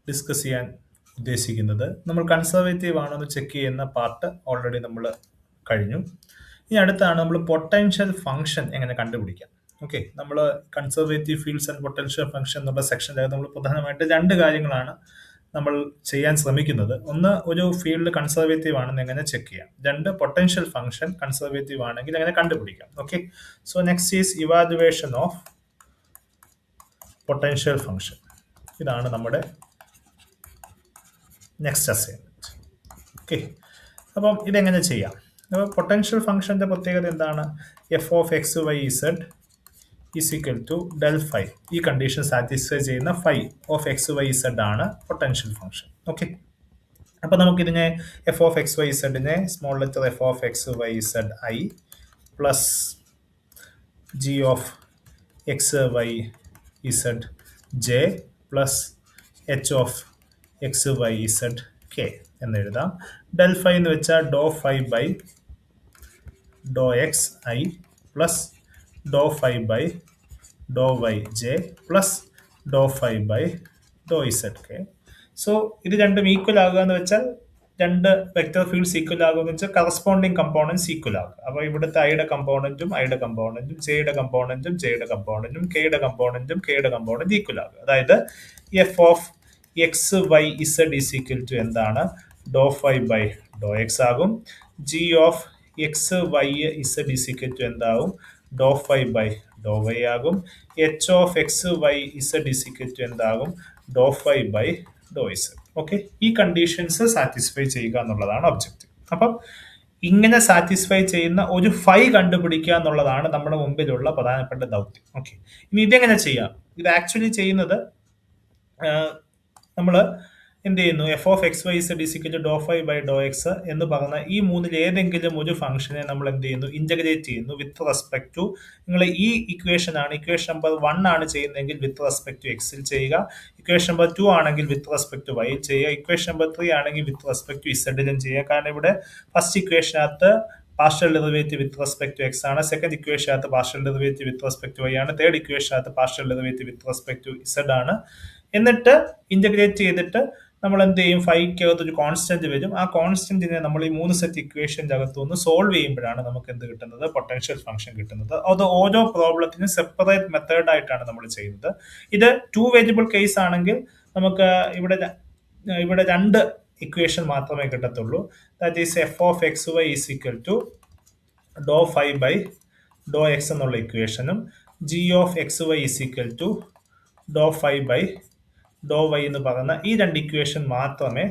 Discuss ചെയ്യാൻ ഉദ്ദേശിക്കുന്നത് നമ്മൾ കൺസർവേറ്റീവ് ആണോ എന്ന് ചെക്ക് ചെയ്യുന്ന പാർട്ട് ഓൾറെഡി നമ്മൾ കഴിഞ്ഞു. ഇനി അടുത്താണ് നമ്മൾ പൊട്ടൻഷ്യൽ ഫംഗ്ഷൻ എങ്ങനെ കണ്ടുപിടിക്കാം. ഓക്കെ, നമ്മൾ conservative fields and potential function എന്നുള്ള സെക്ഷനിൽ നമ്മൾ പ്രധാനമായിട്ട് രണ്ട് കാര്യങ്ങളാണ് നമ്മൾ ചെയ്യാൻ ശ്രമിക്കുന്നത്. ഒന്ന്, ഒരു ഫീൽഡ് കൺസർവേറ്റീവ് ആണെന്ന് എങ്ങനെ ചെക്ക് ചെയ്യാം. രണ്ട്, പൊട്ടൻഷ്യൽ ഫംഗ്ഷൻ കൺസർവേറ്റീവ് ആണെങ്കിൽ എങ്ങനെ കണ്ടുപിടിക്കാം. Okay, so next is evaluation of potential function. ഇതാണ് നമ്മുടെ നെക്സ്റ്റ് അസൈൻമെന്റ്. ഓക്കെ, അപ്പം ഇതെങ്ങനെ ചെയ്യാം. അപ്പോൾ പൊട്ടൻഷ്യൽ ഫംഗ്ഷന്റെ പ്രത്യേകത എന്താണ്? F of x y z is equal to del phi. ഈ കണ്ടീഷൻ സാറ്റിസ്ഫൈ ചെയ്യുന്ന phi of x y z ആണ് പൊട്ടൻഷ്യൽ ഫംഗ്ഷൻ. ഓക്കെ, അപ്പൊ നമുക്കിതിനെ എഫ് ഓഫ് എക്സ് വൈ ഇസഡിനെ small letter f of x y z i plus g of x y z j plus h of x y z k എന്ന് എഴുതാം. Del phi എന്ന് വെച്ചാൽ doe phi by Dr x i plus do phi by Dr y j plus do phi by Dr z k. So ഇത് രണ്ടും equal ആകുക എന്ന് വെച്ചാൽ രണ്ട് വെക്ടർ ഫീൽഡ്സ് ഈക്വൽ ആകുക എന്ന് വെച്ചാൽ കറസ്പോണ്ടിങ് കമ്പോണൻസ് ഈക്വൽ ആകുക. അപ്പോൾ ഇവിടുത്തെ ഐയുടെ കമ്പോണന്റും ഐയുടെ കമ്പോണന്റും ജെയുടെ കമ്പോണന്റും ജെയുടെ കമ്പോണന്റും കെയുടെ കമ്പോണന്റും കെയുടെ കമ്പോണന്റ് ഈക്വൽ ആകുക. അതായത് f of x y z is equal to എന്താണ്? Doe phi by Dr x ആകും. G of x y z is equal to എന്താകും? Doe phi by Dr y ആകും. H of x y z is equal to എന്താകും? Doe phi by Dr z. Okay, ഈ conditions satisfy ചെയ്യുക എന്നുള്ളതാണ് objective. അപ്പം ഇങ്ങനെ satisfy ചെയ്യുന്ന ഒരു ഫൈ കണ്ടുപിടിക്കുക എന്നുള്ളതാണ് നമ്മുടെ മുമ്പിലുള്ള പ്രധാനപ്പെട്ട ദൗത്യം. ഓക്കെ, ഇനി ഇതെങ്ങനെ ചെയ്യാം? ഇത് ആക്ച്വലി ചെയ്യുന്നത് നമ്മൾ എന്ത് ചെയ്യുന്നു? F of x y z is equal to do phi by Dr x എന്ന് പറഞ്ഞ ഈ മൂന്നിൽ ഏതെങ്കിലും ഒരു ഫംഗ്ഷനെ നമ്മൾ എന്ത് ചെയ്യുന്നു? ഇന്റഗ്രേറ്റ് ചെയ്യുന്നു വിത്ത് റെസ്പെക്ട് ടു, നിങ്ങൾ ഈ ഇക്വേഷൻ ആണ്, ഇക്വേഷൻ നമ്പർ 1 ആണ് ചെയ്യുന്നതെങ്കിൽ വിത്ത് റെസ്പെക്ട് ടു എക്സിൽ ചെയ്യുക. ഇക്വേഷൻ നമ്പർ 2 ആണെങ്കിൽ വിത്ത് റെസ്പെക്ട് ടു വൈയിൽ ചെയ്യുക. ഇക്വേഷൻ നമ്പർ 3 ആണെങ്കിൽ വിത്ത് റെസ്പെക്ട് ടു ഇസഡിലും ചെയ്യുക. കാരണം ഇവിടെ ഫസ്റ്റ് ഇക്വേഷനകത്ത് partial derivative with respect to x ആണ്. സെക്കൻഡ് ഇക്വേഷനകത്ത് partial derivative with respect to y ആണ്. തേർഡ് ഇക്വേഷനകത്ത് partial derivative with respect to z ആണ്. എന്നിട്ട് ഇന്റഗ്രേറ്റ് ചെയ്തിട്ട് നമ്മൾ എന്ത് ചെയ്യും? ഫൈക്കകത്ത് ഒരു കോൺസ്റ്റന്റ് വരും. ആ കോൺസ്റ്റന്റിനെ നമ്മൾ ഈ 3 സെറ്റ് ഇക്വേഷന്റെ അകത്തുനിന്ന് സോൾവ് ചെയ്യുമ്പോഴാണ് നമുക്ക് എന്ത് കിട്ടുന്നത്? പൊട്ടൻഷ്യൽ ഫംഗ്ഷൻ കിട്ടുന്നത്. അത് ഓരോ പ്രോബ്ലത്തിനും സെപ്പറേറ്റ് മെത്തേഡ് ആയിട്ടാണ് നമ്മൾ ചെയ്യുന്നത്. ഇത് 2 വേരിയബിൾ കേസ് ആണെങ്കിൽ നമുക്ക് ഇവിടെ രണ്ട് ഇക്വേഷൻ മാത്രമേ കിട്ടത്തുള്ളൂ. That is f of x y is equal to do phi by Dr x എന്നുള്ള ഇക്വേഷനും g of x y is equal to do phi by Dr y എന്ന് പറയുന്ന ഈ രണ്ട് ഇക്വേഷൻ മാത്രമേ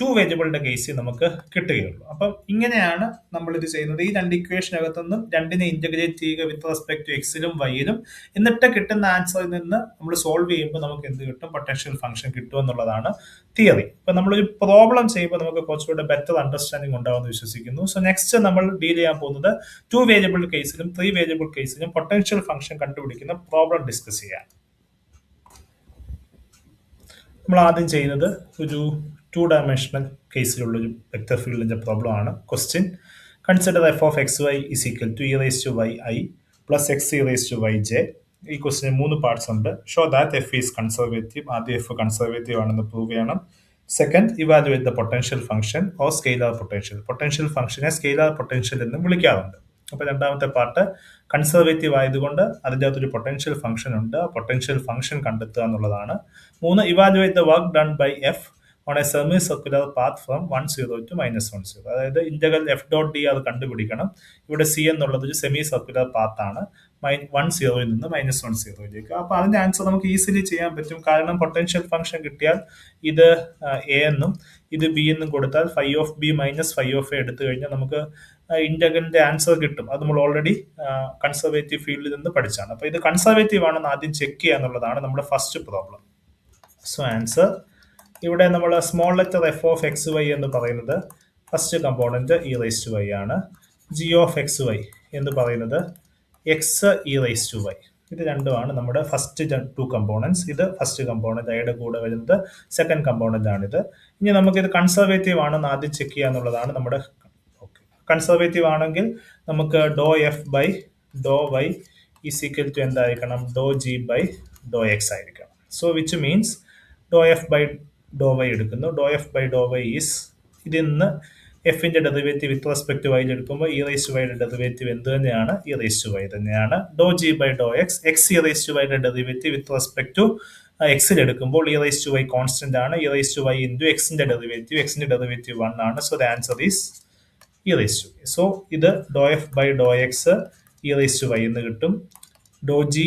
2 വേരിയബിളിന്റെ കേസിൽ നമുക്ക് കിട്ടുകയുള്ളൂ. അപ്പം ഇങ്ങനെയാണ് നമ്മൾ ഇത് ചെയ്യുന്നത്. ഈ രണ്ട് ഇക്വേഷനകത്തുനിന്നും രണ്ടിനെ ഇന്റഗ്രേറ്റ് ചെയ്യുക വിത്ത് റെസ്പെക്ട് ടു എക്സിലും വൈയിലും. എന്നിട്ട് കിട്ടുന്ന ആൻസറിൽ നിന്ന് നമ്മൾ സോൾവ് ചെയ്യുമ്പോൾ നമുക്ക് എന്ത് കിട്ടും? പൊട്ടൻഷ്യൽ ഫംഗ്ഷൻ കിട്ടും എന്നുള്ളതാണ് തിയറി. ഇപ്പൊ നമ്മളൊരു പ്രോബ്ലം ചെയ്യുമ്പോൾ നമുക്ക് കുറച്ചുകൂടെ ബെറ്റർ അണ്ടർസ്റ്റാൻഡിംഗ് ഉണ്ടാവുമെന്ന് വിശ്വസിക്കുന്നു. സോ നെക്സ്റ്റ് നമ്മൾ ഡീൽ ചെയ്യാൻ പോകുന്നത് 2 വേരിയബിൾ കേസിലും 3 വേരിയബിൾ കേസിലും പൊട്ടൻഷ്യൽ ഫംഗ്ഷൻ കണ്ടുപിടിക്കുന്ന പ്രോബ്ലം ഡിസ്കസ് ചെയ്യാം. നമ്മൾ ആദ്യം ചെയ്യുന്നത് ഒരു 2 ഡയമെൻഷണൽ കേസിലുള്ള ഒരു വെക്ടർ ഫീൽഡിന്റെ പ്രോബ്ലം ആണ്. Question: consider f of x y is equal to e raise to y i plus x e raise to y j. ഈ ക്വസ്റ്റിന് 3 പാർട്സ് ഉണ്ട്. Show that f is conservative. ആദ്യം എഫ് കൺസർവേറ്റീവ് ആണെന്ന് prove ചെയ്യണം. Second, evaluate the potential function or scalar potential. Potential ഫംഗ്ഷനെ scalar potential എന്ന് വിളിക്കാറുണ്ട്. അപ്പൊ രണ്ടാമത്തെ പാർട്ട് കൺസർവേറ്റീവ് ആയതുകൊണ്ട് അതിൻ്റെ അകത്തൊരു പൊട്ടൻഷ്യൽ ഫംഗ്ഷൻ ഉണ്ട്. ആ പൊട്ടൻഷ്യൽ ഫംഗ്ഷൻ കണ്ടെത്തുക എന്നുള്ളതാണ്. 3, evaluate the work done by f on a semi circular path from 10 to -10. അതായത് ഇന്റഗ്രൽ എഫ് ഡോട്ട് ഡി അത് കണ്ടുപിടിക്കണം. ഇവിടെ സി എന്നുള്ളത് ഒരു സെമി സർക്കുലർ പാത്ത് ആണ്, 10 നിന്ന് -10. അപ്പൊ അതിന്റെ ആൻസർ നമുക്ക് ഈസിലി ചെയ്യാൻ പറ്റും. കാരണം പൊട്ടൻഷ്യൽ ഫംഗ്ഷൻ കിട്ടിയാൽ ഇത് എ എന്നും ഇത് ബി എന്നും കൊടുത്താൽ phi of B minus phi of A എടുത്തു കഴിഞ്ഞാൽ നമുക്ക് ഇന്റഗ്രലിന്റെ ആൻസർ കിട്ടും. അത് നമ്മൾ ഓൾറെഡി കൺസർവേറ്റീവ് ഫീൽഡിൽ നിന്ന് പഠിച്ചാണ്. അപ്പൊ ഇത് കൺസർവേറ്റീവ് ആണെന്ന് ആദ്യം ചെക്ക് ചെയ്യുക എന്നുള്ളതാണ് നമ്മുടെ ഫസ്റ്റ് പ്രോബ്ലം. സോ ആൻസർ ഇവിടെ നമ്മൾ small letter f of x y എന്ന് പറയുന്നത് first component e raise to y ആണ്. ജി ഓഫ് എക്സ് വൈ എന്ന് പറയുന്നത് x e raise to y. ഇത് രണ്ടുമാണ് നമ്മുടെ ഫസ്റ്റ് 2 കമ്പോണൻസ്. ഇത് ഫസ്റ്റ് കമ്പോണന്റ് ഐയുടെ കൂടെ വരുന്നത് സെക്കൻഡ് കമ്പോണന്റ് ആണിത്. ഇനി നമുക്കിത് കൺസർവേറ്റീവ് ആണെന്ന് ആദ്യം ചെക്ക് ചെയ്യുക എന്നുള്ളതാണ് നമ്മുടെ. കൺസർവേറ്റീവ് ആണെങ്കിൽ നമുക്ക് doe f by Dr y is equal to എന്തായിരിക്കണം? Doe g by Dr x ആയിരിക്കണം. So which means doe f by Dr y എടുക്കുന്നു. Doe f by Dr y is ഇതിൽ നിന്ന് എഫിന്റെ ഡെറിവേറ്റീവ് വിത്ത് റെസ്പെക്ട് വൈ എടുക്കുമ്പോൾ e raise to വൈയുടെ derivative എന്ത് തന്നെയാണ്? ഇ റേസ് ടു വൈ തന്നെയാണ്. Doe g by Dr x, x e raise to വൈയുടെ ഡെറിവേറ്റീവ് വിത്ത് റെസ്പെക്ട് ടു എക്സിൽ എടുക്കുമ്പോൾ e raise to y constant ആണ്. E raise to y into എക്സിന്റെ derivative 1 ആണ്. So the answer is e raise to. So ഇത് doe f by Dr x e raise to y എന്ന് കിട്ടും. ഡോ g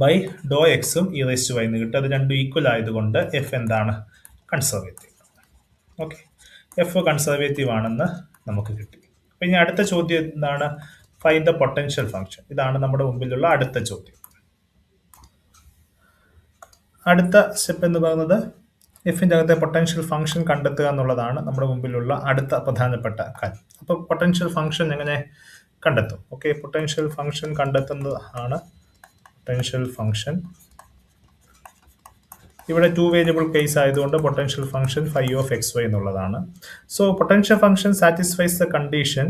by ഡോ എക്സും E raise to y എന്ന് കിട്ടും. അത് രണ്ടും ഈക്വൽ ആയതുകൊണ്ട് എഫ് എന്താണ്? കൺസർവേറ്റീവ്. ഓക്കെ, എഫ് കൺസർവേറ്റീവ് ആണെന്ന് നമുക്ക് കിട്ടി. അപ്പൊ ഇനി അടുത്ത ചോദ്യം എന്താണ്? Find the potential function. ഇതാണ് നമ്മുടെ മുമ്പിലുള്ള അടുത്ത ചോദ്യം. അടുത്ത സ്റ്റെപ്പ് എന്ന് പറയുന്നത് എഫിന്റെ അകത്തെ പൊട്ടൻഷ്യൽ ഫംഗ്ഷൻ കണ്ടെത്തുക എന്നുള്ളതാണ് നമ്മുടെ മുമ്പിലുള്ള അടുത്ത പ്രധാനപ്പെട്ട കാര്യം. അപ്പൊ പൊട്ടൻഷ്യൽ ഫംഗ്ഷൻ എങ്ങനെ കണ്ടെത്തും? ഓക്കെ, പൊട്ടൻഷ്യൽ ഫംഗ്ഷൻ കണ്ടെത്തുന്നതാണ് പൊട്ടൻഷ്യൽ ഫംഗ്ഷൻ. ഇവിടെ 2 വേരിയബിൾ കേസ് ആയതുകൊണ്ട് potential function phi of x y എന്നുള്ളതാണ്. So potential function satisfies the condition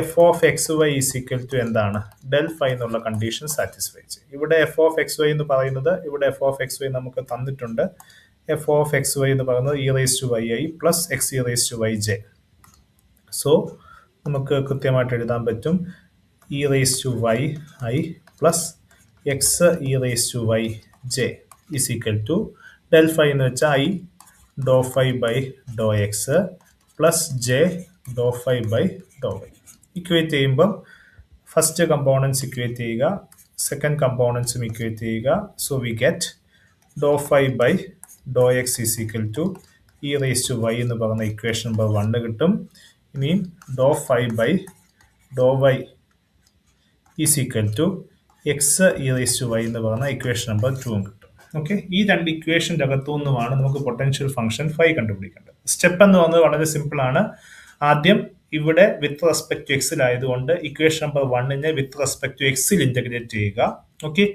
f of x y is equal to എന്താണ്? ഡെൽ ഫൈ എന്നുള്ള കണ്ടീഷൻ സാറ്റിസ്ഫൈ ചെയ്യും. ഇവിടെ എഫ് ഓഫ് എക്സ് വൈ എന്ന് പറയുന്നത്, ഇവിടെ എഫ് ഓഫ് എക്സ് വൈ നമുക്ക് തന്നിട്ടുണ്ട്. എഫ് ഓഫ് എക്സ് വൈ എന്ന് പറയുന്നത് e raise to y i plus x e raise to y j. So നമുക്ക് കൃത്യമായിട്ട് എഴുതാൻ പറ്റും e raise to y i plus x e raise to y j is equal to del phi എന്ന് വെച്ചാൽ i do phi by Dr x plus j do phi by Dr y. Equate ചെയ്യുമ്പം first components equate ചെയ്യുക, second കമ്പോണൻസും equate ചെയ്യുക. So we get do phi by Dr X is equal to e raise to y എന്ന് പറയുന്ന equation number 1 കിട്ടും. ഇനി doe phi by Dr y is equal to x e raise to y എന്ന് പറയുന്ന equation number 2 കിട്ടും. Okay, ഈ രണ്ട് ഇക്വേഷൻ്റെ അകത്തു നിന്നുമാണ് നമുക്ക് പൊട്ടൻഷ്യൽ ഫംഗ്ഷൻ ഫൈ കണ്ടുപിടിക്കേണ്ടത്. സ്റ്റെപ്പ് എന്ന് പറയുന്നത് വളരെ സിമ്പിൾ ആണ്. ആദ്യം ഇവിടെ വിത്ത് റെസ്പെക്ട് ടു എക്സിലായതുകൊണ്ട് ഇക്വേഷൻ നമ്പർ 1നെ വിത്ത് റെസ്പെക്ട് ടു എക്സിൽ ഇന്റഗ്രേറ്റ് ചെയ്യുക. ഓക്കെ,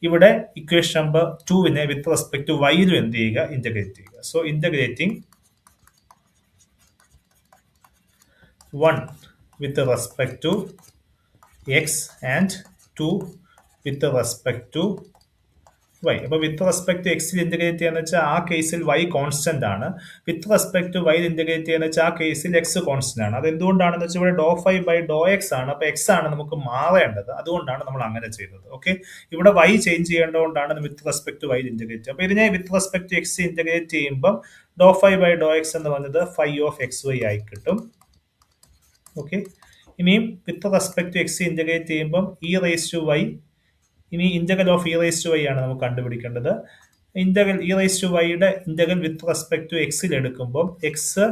ഇവിടെ ഇക്വേഷൻ നമ്പർ 2നെ വിത്ത് റെസ്പെക്ട് ടു വൈയിലും എന്ത് ചെയ്യുക? ഇന്റഗ്രേറ്റ് ചെയ്യുക. So integrating 1 with respect to x and 2 with respect to y. അപ്പോൾ വിത്ത് റെസ്പെക്ട് ടു എക്സിൽ ഇന്റഗ്രേറ്റ് ചെയ്യാന്ന് വെച്ചാൽ ആ കേസിൽ y കോൺസ്റ്റന്റ് ആണ്. With respect to y integrate ചെയ്യാന്ന് വെച്ചാൽ ആ കേസിൽ x കോൺസ്റ്റന്റ് ആണ്. അത് എന്തുകൊണ്ടാണെന്ന് വെച്ചാൽ ഇവിടെ ഡോ ഫൈ ബൈ ഡോ എക്സ് ആണ്. അപ്പൊ എക്സ് ആണ് നമുക്ക് മാറേണ്ടത്, അതുകൊണ്ടാണ് നമ്മൾ അങ്ങനെ ചെയ്തത്. ഓക്കെ, ഇവിടെ y ചേഞ്ച് ചെയ്യേണ്ടതുകൊണ്ടാണ് with respect to y integrate. അപ്പൊ ഇതിനെ with respect to x integrate ചെയ്യുമ്പോൾ doe phi by Dr x എന്ന് പറഞ്ഞത് ഫൈ ഓഫ് എക്സ് വൈ ആയി കിട്ടും. ഓക്കെ, ഇനിയും with respect to x integrate ചെയ്യുമ്പോൾ ഇ റേസ് ടു വൈ, ഇനി integral of e raise to y ആണ് നമുക്ക് കണ്ടുപിടിക്കേണ്ടത്. ഇന്റഗ്രൽ ഇ റേസ് ടു വൈയുടെ ഇന്റഗ്രൽ വിത്ത് റെസ്പെക്ട് ടു എക്സിൽ എടുക്കുമ്പോൾ x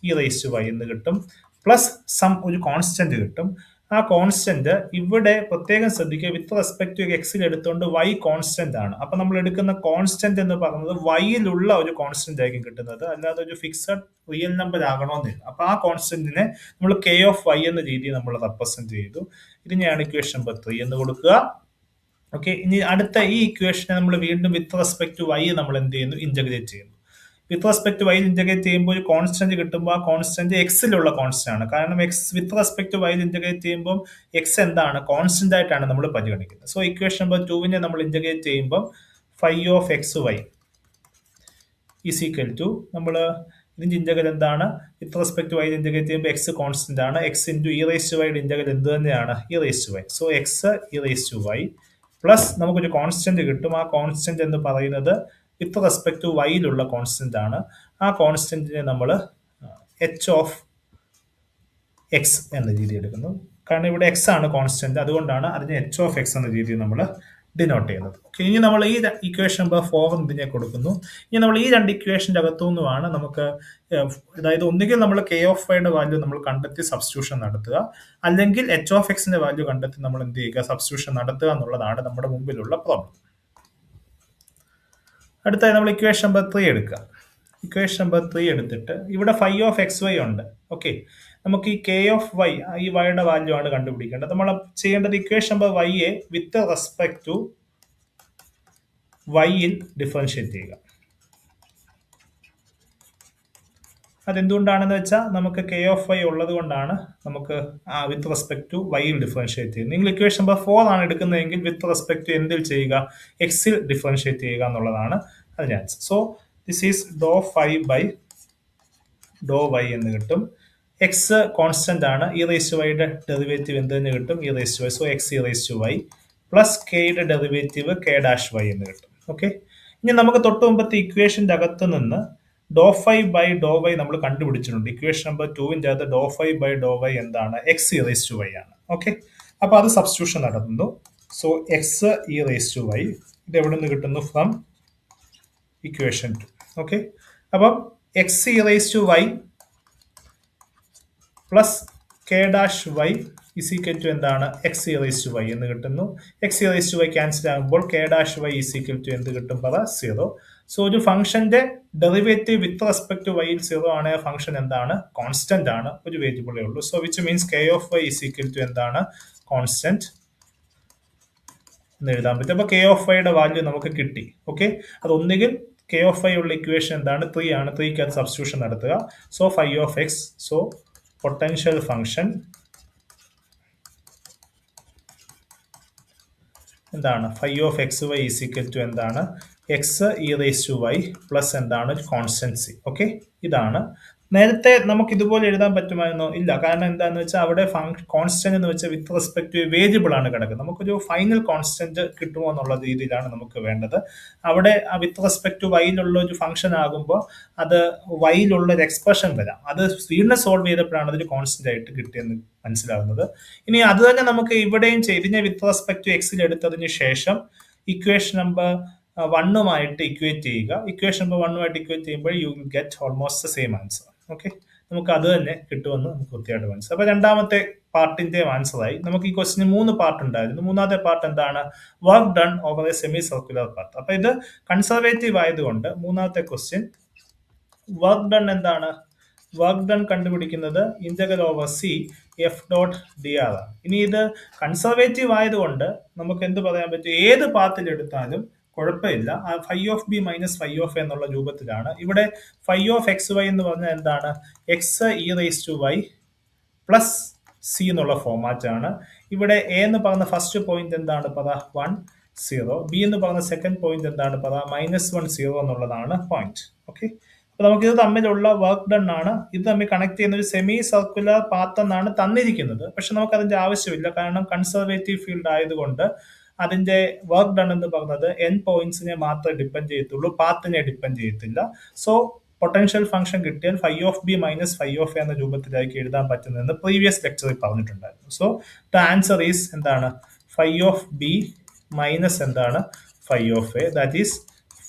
e raise to y എന്ന് കിട്ടും, പ്ലസ് സം ഒരു കോൺസ്റ്റന്റ് കിട്ടും. ആ കോൺസ്റ്റന്റ് ഇവിടെ പ്രത്യേകം ശ്രദ്ധിക്കുക, വിത്ത് റെസ്പെക്ട് ടു എക്സിൽ എടുത്തുകൊണ്ട് വൈ കോൺസ്റ്റന്റ് ആണ്. അപ്പൊ നമ്മൾ എടുക്കുന്ന കോൺസ്റ്റന്റ് എന്ന് പറയുന്നത് വൈയിലുള്ള ഒരു കോൺസ്റ്റന്റ് ആയിരിക്കും കിട്ടുന്നത്, അല്ലാതെ ഒരു ഫിക്സഡ് റിയൽ നമ്പർ ആകണമെന്നില്ല. അപ്പൊ ആ കോൺസ്റ്റന്റിനെ നമ്മൾ കെ ഓഫ് വൈ എന്ന രീതിയിൽ നമ്മൾ റെപ്രസെന്റ് ചെയ്തു. ഇതിനെയാണ് ഇക്വേഷൻ നമ്പർ 3 എന്ന് കൊടുക്കുക. ഓക്കെ, ഇനി അടുത്ത ഈ ഇക്വേഷനെ നമ്മൾ വീണ്ടും വിത്ത് റെസ്പെക്ട് ടു വൈ നമ്മൾ എന്ത് ചെയ്യുന്നു? ഇന്റഗ്രേറ്റ് ചെയ്യുന്നു. With respect to y integrate ചെയ്യുമ്പോൾ ഒരു കോൺസ്റ്റന്റ് കിട്ടുമ്പോൾ ആ കോൺസ്റ്റന്റ് എക്സിലുള്ള കോൺസ്റ്റന്റ് ആണ്. കാരണം x with respect to y integrate ചെയ്യുമ്പോൾ എക്സ് എന്താണ്? കോൺസ്റ്റന്റ് ആയിട്ടാണ് നമ്മൾ പരിഗണിക്കുന്നത്. സോ ഇക്വേഷൻ നമ്പർ 2നെ നമ്മൾ ഇന്റഗ്രേറ്റ് ചെയ്യുമ്പോൾ phi of x y is equal to, നമ്മൾ ഇതിന്റെ ഇന്റഗ്രൽ എന്താണ്? With respect to y integrate ചെയ്യുമ്പോൾ എക്സ് കോൺസ്റ്റന്റ് ആണ്. X into e raise to വൈയുടെ ഇന്റഗ്രൽ എന്ത് തന്നെയാണ്? E raise to y. So x e raise to y plus നമുക്കൊരു constant കിട്ടും. ആ കോൺസ്റ്റന്റ് എന്ന് പറയുന്നത് വിത്ത് റെസ്പെക്ട് ടു വൈയിലുള്ള കോൺസ്റ്റന്റ് ആണ്. ആ കോൺസ്റ്റന്റിനെ നമ്മൾ എച്ച് ഓഫ് എക്സ് എന്ന രീതി എടുക്കുന്നു. കാരണം ഇവിടെ എക്സ് ആണ് കോൺസ്റ്റന്റ്, അതുകൊണ്ടാണ് അതിനെ എച്ച് ഓഫ് എക്സ് എന്ന രീതിയിൽ നമ്മൾ ഡിനോട്ട് ചെയ്യുന്നത്. ഓക്കെ, ഇനി നമ്മൾ ഈ ഇക്വേഷൻ നമ്പർ 4 ഇതിനെ കൊടുക്കുന്നു. ഇനി നമ്മൾ ഈ രണ്ട് ഇക്വേഷൻ്റെ അകത്തുനിന്നുമാണ് നമുക്ക്, അതായത് ഒന്നുകിൽ നമ്മൾ കെ ഓഫ് വൈയുടെ വാല്യൂ നമ്മൾ കണ്ടെത്തി സബ്സ്റ്റിറ്റ്യൂഷൻ നടത്തുക, അല്ലെങ്കിൽ എച്ച് ഓഫ് എക്സിന്റെ വാല്യൂ കണ്ടെത്തി നമ്മൾ എന്ത് ചെയ്യുക? സബ്സ്റ്റിറ്റ്യൂഷൻ നടത്തുക എന്നുള്ളതാണ് നമ്മുടെ മുമ്പിലുള്ള പ്രോബ്ലം. അടുത്തായി നമ്മൾ ഇക്വേഷൻ നമ്പർ 3 എടുക്കുക. ഇക്വേഷൻ നമ്പർ 3 എടുത്തിട്ട് ഇവിടെ ഫൈ ഓഫ് എക്സ് വൈ ഉണ്ട്. ഓക്കെ, നമുക്ക് ഈ കെ ഓഫ് വൈ, ഈ വൈയുടെ വാല്യൂ ആണ് കണ്ടുപിടിക്കേണ്ടത്. നമ്മൾ ചെയ്യേണ്ടത് ഇക്വേഷൻ നമ്പർ വൈയെ വിത്ത് റെസ്പെക്ട് ടു വൈയിൽ ഡിഫറൻഷിയേറ്റ് ചെയ്യുക. അതെന്തുകൊണ്ടാണെന്ന് വെച്ചാൽ നമുക്ക് കെ ഓഫ് വൈ ഉള്ളത് കൊണ്ടാണ് നമുക്ക് വിത്ത് റെസ്പെക്ട് ടു വൈയിൽ ഡിഫറൻഷിയേറ്റ് ചെയ്യുന്നത്. നിങ്ങൾ ഇക്വേഷൻ നമ്പർ 4 ആണ് എടുക്കുന്നതെങ്കിൽ വിത്ത് റെസ്പെക്ട് ടു എന്തിൽ ചെയ്യുക? എക്സിൽ ഡിഫറൻഷിയേറ്റ് ചെയ്യുക എന്നുള്ളതാണ് അതിന്റെ answer. So this is do phi by Dr y എന്ന് കിട്ടും. എക്സ് കോൺസ്റ്റന്റ് ആണ്. ഇ റേസ് ടു വൈയുടെ ഡെറിവേറ്റീവ് എന്തെന്ന് കിട്ടും? E raise to y. So x e raise to y plus കെയുടെ ഡെറിവേറ്റീവ് കെ ഡാഷ് വൈ എന്ന് കിട്ടും. ഓക്കെ, ഇനി നമുക്ക് തൊട്ട് മുമ്പത്തെ ഇക്വേഷന്റെ അകത്ത് നിന്ന് doe phi by Dr y നമ്മൾ കണ്ടുപിടിച്ചിട്ടുണ്ട്. ഇക്വേഷൻ നമ്പർ 2-ന്റെ അകത്ത് doe phi by Dr y എന്താണ്? X e raise to y ആണ്. ഓക്കെ, അപ്പൊ അത് സബ്സ്റ്റിറ്റ്യൂഷൻ നടത്തുന്നു. So x e raise to y ഇത് എവിടെ നിന്ന് കിട്ടുന്നു? From equation 2. ഓക്കെ, അപ്പം x e raise to y plus k dash y is equal to എന്താണ്? X e raise to y എന്ന് കിട്ടുന്നു. X e raise to y cancel ആകുമ്പോൾ k dash y is equal to എന്ത് കിട്ടും? പറ 0. So ഒരു ഫംഗ്ഷന്റെ ഡെറിവേറ്റീവ് വിത്ത് റെസ്പെക്ട് ടു വൈയിൽ 0 ആണ്. ഫംഗ്ഷൻ എന്താണ്? കോൺസ്റ്റന്റ് ആണ്, ഒരു വേരിയബിളേ ഉള്ളൂ. So which means k of y is equal to എന്താണ്? കോൺസ്റ്റന്റ് എന്ന് എഴുതാൻ പറ്റും. അപ്പൊ കെ ഓഫ് വൈയുടെ വാല്യൂ നമുക്ക് കിട്ടി. ഓക്കെ, അത് ഒന്നുകിൽ കെ ഓഫ് വൈ ഉള്ള ഇക്വേഷൻ എന്താണ്? 3 ആണ്. 3ക്ക് അത് സബ്സ്റ്റിറ്റ്യൂഷൻ നടത്തുക. So phi of x, so potential function എന്താണ്? Phi of x y is equal to എന്താണ്? X e raise to y plus എന്താണ്? കോൺസ്റ്റൻസി. ഓക്കെ, ഇതാണ്. നേരത്തെ നമുക്ക് ഇതുപോലെ എഴുതാൻ പറ്റുമായിരുന്നോ? ഇല്ല. കാരണം എന്താണെന്ന് വെച്ചാൽ അവിടെ കോൺസ്റ്റന്റ് എന്ന് വെച്ചാൽ വിത്ത് റെസ്പെക്ട് ടു വേരിയബിൾ ആണ് കിടക്കുന്നത്. നമുക്കൊരു ഫൈനൽ കോൺസ്റ്റന്റ് കിട്ടുമോ എന്നുള്ള രീതിയിലാണ് നമുക്ക് വേണ്ടത്. അവിടെ വിത്ത് റെസ്പെക്ട് ടു വൈയിലുള്ള ഒരു ഫംഗ്ഷൻ ആകുമ്പോൾ അത് വൈയിലുള്ള ഒരു എക്സ്പ്രഷൻ വരാം. അത് വീണ്ടും സോൾവ് ചെയ്തപ്പോഴാണ് അതൊരു കോൺസ്റ്റന്റ് ആയിട്ട് കിട്ടിയെന്ന് മനസ്സിലാകുന്നത്. ഇനി അത് തന്നെ നമുക്ക് ഇവിടെയും ഇതിനെ വിത്ത് റെസ്പെക്ട് ടു എക്സിൽ എടുത്തതിന് ശേഷം ഇക്വേഷൻ നമ്പർ 1-ഉമായിട്ട് ഇക്വേറ്റ് ചെയ്യുക. ഇക്വേഷൻ നമ്പർ 1-ഉമായിട്ട് ഇക്വേറ്റ് ചെയ്യുമ്പോൾ you will get almost the same answer. Okay, നമുക്ക് അത് തന്നെ കിട്ടുമെന്ന് നമുക്ക് കൃത്യമായിട്ട് മനസ്സിലാവും. അപ്പൊ രണ്ടാമത്തെ പാർട്ടിന്റെ ആൻസർ ആയി. നമുക്ക് ഈ ക്വസ്റ്റിന് 3 പാർട്ട് ഉണ്ടായിരുന്നു. മൂന്നാമത്തെ പാർട്ട് എന്താണ്? Work done over a semi circular part. അപ്പൊ ഇത് കൺസർവേറ്റീവ് ആയതുകൊണ്ട് മൂന്നാമത്തെ ക്വസ്റ്റ്യൻ വർക്ക് ഡൺ എന്താണ്? വർക്ക് ഡൺ കണ്ടുപിടിക്കുന്നത് integral over c f dot d r ആണ്. ഇനി ഇത് കൺസർവേറ്റീവ് ആയതുകൊണ്ട് നമുക്ക് എന്ത് പറയാൻ പറ്റും? ഏത് പാത്തിൽ എടുത്താലും കുഴപ്പമില്ല. Phi of B minus phi of എന്നുള്ള രൂപത്തിലാണ്. ഇവിടെ ഫൈ ഓഫ് എക്സ് വൈ എന്ന് പറഞ്ഞാൽ എന്താണ്? X e raise to y plus c എന്നുള്ള ഫോമാറ്റ് ആണ്. ഇവിടെ എ എന്ന് പറയുന്ന ഫസ്റ്റ് പോയിന്റ് എന്താണ്? പറ 1 0. ബി എന്ന് പറയുന്ന സെക്കൻഡ് പോയിന്റ് എന്താണ്? പറ -1 0 എന്നുള്ളതാണ് പോയിന്റ്. ഓക്കെ, അപ്പൊ നമുക്കിത് തമ്മിലുള്ള വർക്ക് ഡൺ ആണ്. ഇത് തമ്മിൽ കണക്ട് ചെയ്യുന്ന ഒരു സെമി സർക്കുലർ പാത്ത് എന്നാണ് തന്നിരിക്കുന്നത്. പക്ഷെ നമുക്ക് അതിന്റെ ആവശ്യമില്ല. കാരണം കൺസർവേറ്റീവ് ഫീൽഡ് ആയതുകൊണ്ട് അതിന്റെ വർക്ക് ഡൺ എന്ന് പറഞ്ഞത് എൻ പോയിന്റ്സിനെ മാത്രമേ ഡിപ്പെൻഡ് ചെയ്യത്തുള്ളൂ, പാത്തിനെ ഡിപ്പെൻഡ് ചെയ്യത്തില്ല. സോ പൊട്ടൻഷ്യൽ ഫംഗ്ഷൻ കിട്ടിയാൽ phi of B minus phi of A എന്ന രൂപത്തിലായിരിക്കും എഴുതാൻ പറ്റുന്നതെന്ന് പ്രീവിയസ് ലെക്ചറിൽ പറഞ്ഞിട്ടുണ്ടായിരുന്നു. സോ ദ ആൻസർ ഈസ് എന്താണ്? ഫൈ ഓഫ് ബി മൈനസ് എന്താണ്? Phi of A. That is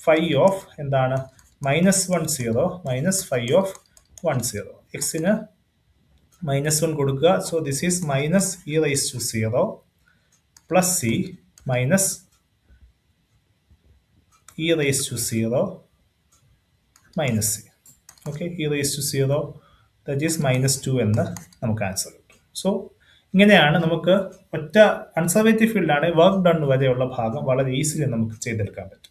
phi of എന്താണ്? -1 0 മൈനസ് ഫൈ ഓഫ് 1 0. എക്സിന് -1 കൊടുക്കുക. So this is minus e raise to 0 plus c minus e raise to 0 minus c. Okay, e raise to 0 that is -2 എന്ന് നമുക്ക് answer കിട്ടും. So ഇങ്ങനെയാണ് നമുക്ക് ഒറ്റ conservative ഫീൽഡാണ് വർക്ക് ഡൺ വരെയുള്ള ഭാഗം വളരെ ഈസിലി നമുക്ക് ചെയ്തെടുക്കാൻ പറ്റും.